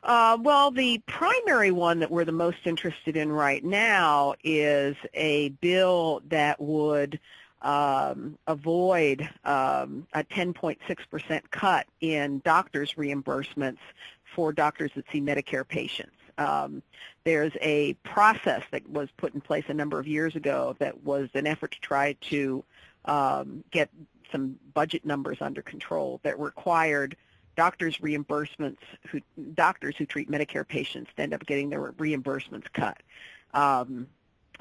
Well, the primary one that we're the most interested in right now is a bill that would avoid a 10.6% cut in doctors' reimbursements for doctors that see Medicare patients. There's a process that was put in place a number of years ago that was an effort to try to get some budget numbers under control that required doctors' reimbursements, doctors who treat Medicare patients to end up getting their reimbursements cut.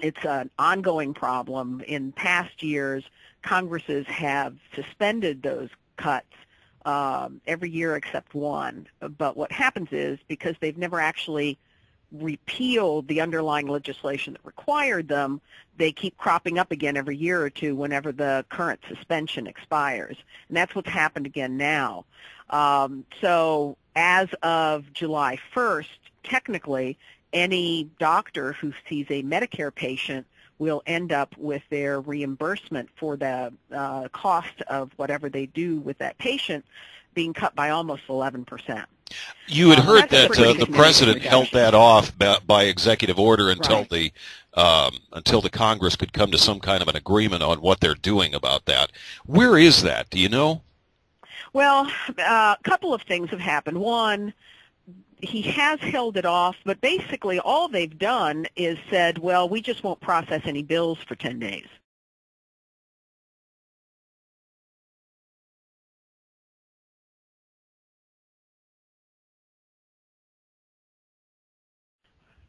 It's an ongoing problem. In past years, Congresses have suspended those cuts every year except one. But what happens is, because they've never actually repealed the underlying legislation that required them, they keep cropping up again every year or two whenever the current suspension expires. And that's what's happened again now. So as of July 1st, technically, any doctor who sees a Medicare patient will end up with their reimbursement for the cost of whatever they do with that patient being cut by almost 11%. You had heard that the president reduction. held that off by executive order until Right. Until the Congress could come to some kind of an agreement on what they're doing about that. Where is that? Do you know? Well, a couple of things have happened. One, he has held it off, but basically all they've done is said, well, we just won't process any bills for 10 days.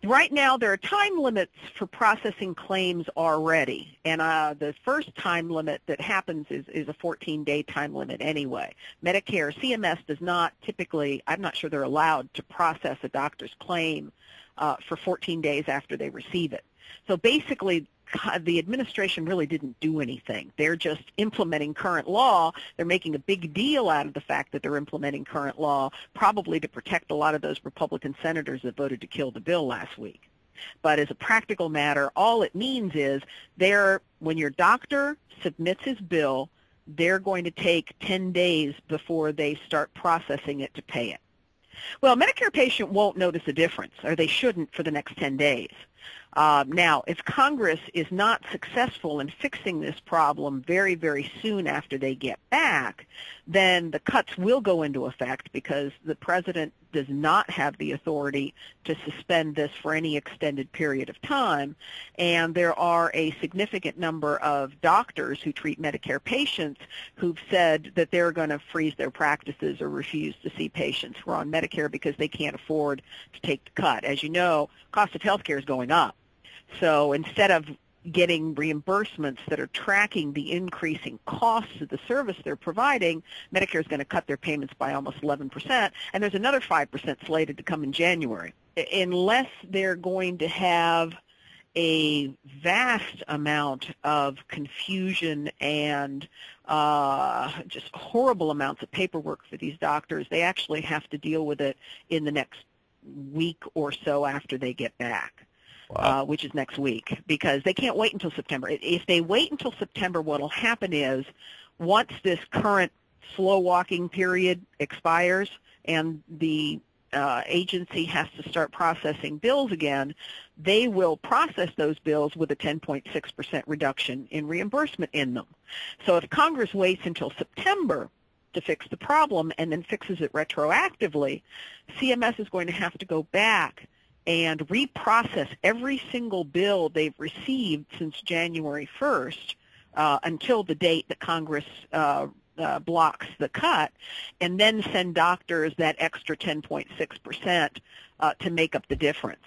Right now, there are time limits for processing claims already, and the first time limit that happens is a 14-day time limit anyway. Medicare, CMS does not typically, I'm not sure they're allowed to process a doctor's claim for 14 days after they receive it. So basically, the administration really didn't do anything. They're just implementing current law. They're making a big deal out of the fact that they're implementing current law, probably to protect a lot of those Republican senators that voted to kill the bill last week. But as a practical matter, all it means is when your doctor submits his bill, they're going to take 10 days before they start processing it to pay it. Well, a Medicare patient won't notice a difference, or they shouldn't for the next 10 days. Now, if Congress is not successful in fixing this problem very, very soon after they get back, then the cuts will go into effect because the president does not have the authority to suspend this for any extended period of time. And there are a significant number of doctors who treat Medicare patients who've said that they're going to freeze their practices or refuse to see patients who are on Medicare because they can't afford to take the cut. As you know, cost of health care is going up. So instead of getting reimbursements that are tracking the increasing costs of the service they're providing, Medicare is going to cut their payments by almost 11%, and there's another 5% slated to come in January. Unless they're going to have a vast amount of confusion and just horrible amounts of paperwork for these doctors, they actually have to deal with it in the next week or so after they get back. Wow. Which is next week, because they can't wait until September. If they wait until September, what will happen is once this current slow walking period expires and the agency has to start processing bills again, they will process those bills with a 10.6% reduction in reimbursement in them. So if Congress waits until September to fix the problem and then fixes it retroactively, CMS is going to have to go back and reprocess every single bill they've received since January 1st until the date that Congress blocks the cut, and then send doctors that extra 10.6% to make up the difference.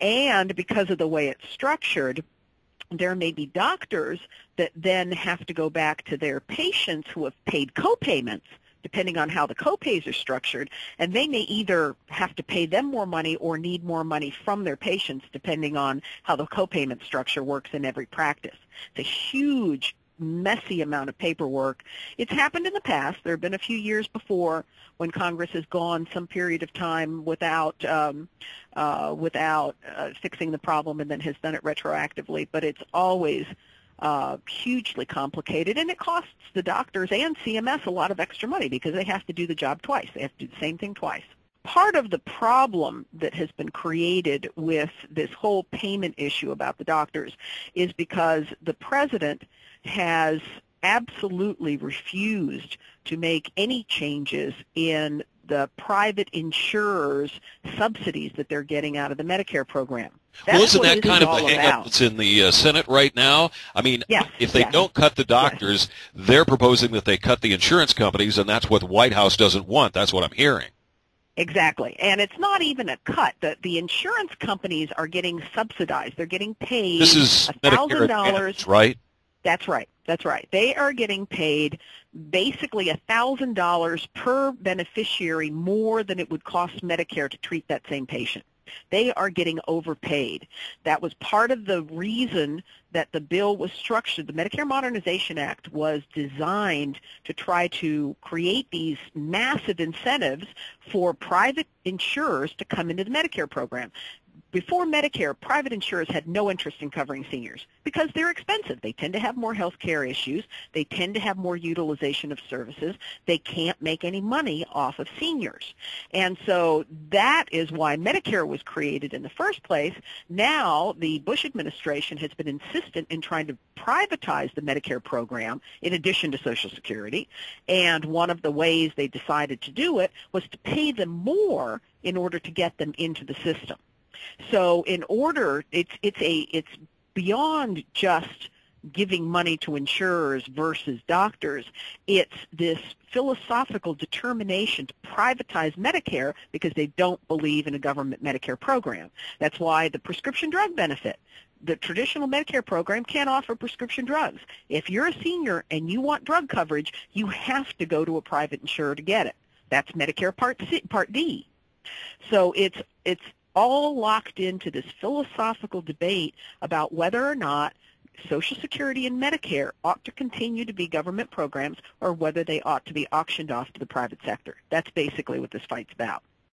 And because of the way it's structured, there may be doctors that then have to go back to their patients who have paid co-payments, depending on how the co-pays are structured, and they may either have to pay them more money or need more money from their patients, depending on how the co-payment structure works in every practice. It's a huge, messy amount of paperwork. It's happened in the past. There have been a few years before when Congress has gone some period of time without fixing the problem and then has done it retroactively, but it's always hugely complicated, and it costs the doctors and CMS a lot of extra money because they have to do the job twice. They have to do the same thing twice. part of the problem that has been created with this whole payment issue about the doctors is because the president has absolutely refused to make any changes in the private insurers' subsidies that they're getting out of the Medicare program. Well, isn't that kind of the hang-up that's in the Senate right now? I mean, if they don't cut the doctors, they're proposing that they cut the insurance companies, and that's what the White House doesn't want. That's what I'm hearing. Exactly. And it's not even a cut. The insurance companies are getting subsidized. They're getting paid This is Medicare Advantage, right? That's right. That's right. They are getting paid basically $1,000 per beneficiary more than it would cost Medicare to treat that same patient. They are getting overpaid. That was part of the reason that the bill was structured. The Medicare Modernization Act was designed to try to create these massive incentives for private insurers to come into the Medicare program. Before Medicare, private insurers had no interest in covering seniors because they're expensive. They tend to have more health care issues. They tend to have more utilization of services. They can't make any money off of seniors. And so that is why Medicare was created in the first place. Now the Bush administration has been insistent in trying to privatize the Medicare program in addition to Social Security. And one of the ways they decided to do it was to pay them more in order to get them into the system. So in order, it's beyond just giving money to insurers versus doctors. It's this philosophical determination to privatize Medicare because they don't believe in a government Medicare program. That's why the prescription drug benefit. The traditional Medicare program can't offer prescription drugs. If you're a senior and you want drug coverage, you have to go to a private insurer to get it. That's Medicare Part D. So it's all locked into this philosophical debate about whether or not Social Security and Medicare ought to continue to be government programs or whether they ought to be auctioned off to the private sector. That's basically what this fight's about.